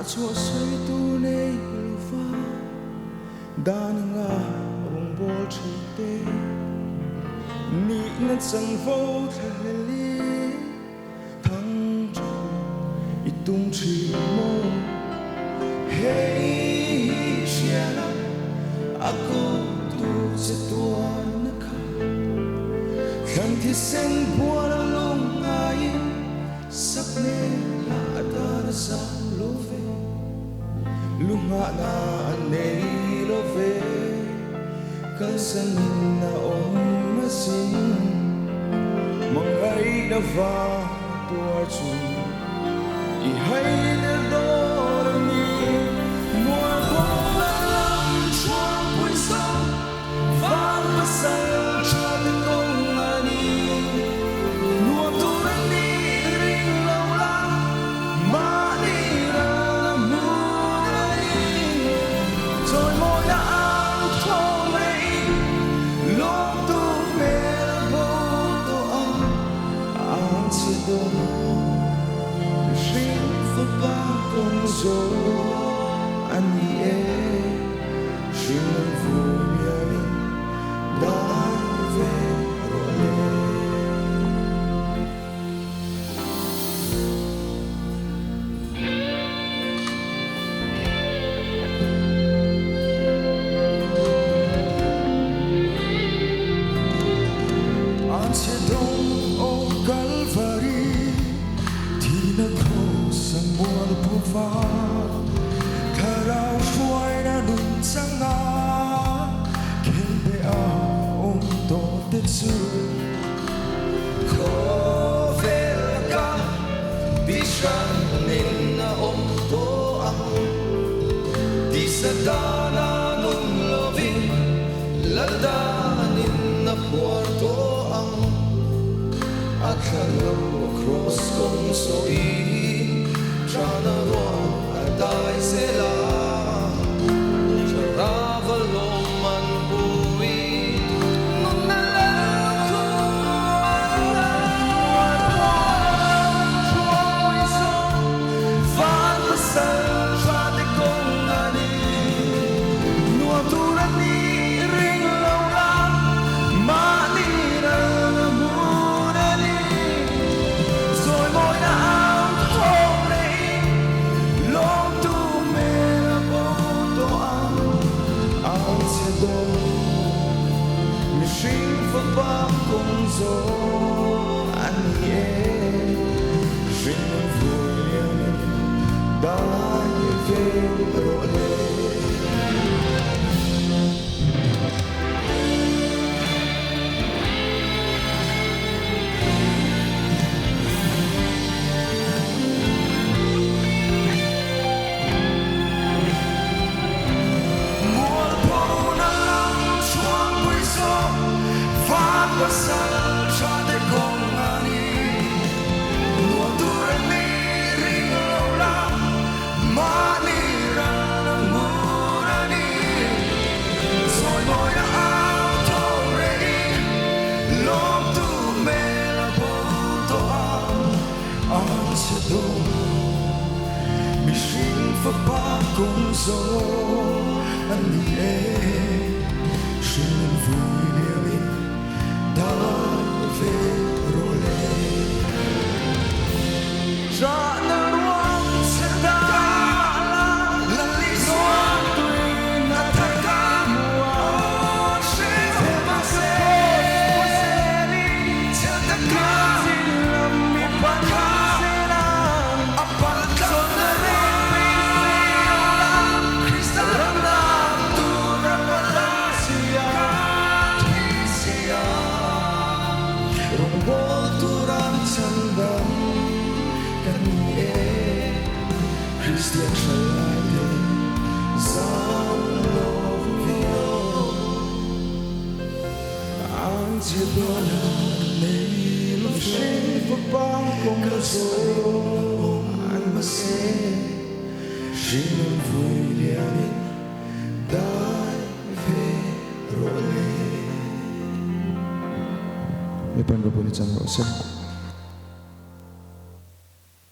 chua soi tu nei lufa dan nga ong bol chi te ni na chang vo the li thang chu itung chi mo hey shiana ako tu se tua na kha khang thi sen bua la long ai sak ne la da na sa lo ve lunga na nei lo ve kal san na om ma sin mangai na va tua chu I hai na do ni mo ko la lam chuang pui sa van ma sa cha de kong ani nuo tu na ni ring lo la ma ni ra mu na ni rồi mo na ang thong mei lo tu me bo to ang si do ba kong zo ani e shin vu ya min da ve ro le an se dong o calvary thi na sang mual puva karau fuai na nun sanga kembe a to tetsu ko velka bishan nin na to a disadana nun lovin lada nin na puerto ang akalo cross kong soi Trana Rawh adai se la Rawh lo man bui nun na la ko Rawh so van ma sa cha de kong ani nuo tu na ni ring lo la ma ni ra mu na ni rồi môi na ba kong zo an ye shin vu ya min da ye ve ro le Pasal cha de kong ani nuo tu ra ni ring lo la ma ni ra mu ra ni rồi ngồi đã ao thâu re lo tu me la bo to ang se do mi shin fa pa kong zo ani e shin vu le mi da ve ro le ja na ruang se da la li so tu na ta ka mo se ma se ni se ta ka lam mi pa ka se na apa ka na re Krista randa tu ra la sia bo turam chandam kan e Christian shalai zam lo vio an che dona nei lo shin fa pa kong so an ma se shin vu ya min dai ve ro le May panggapuli chan ro sen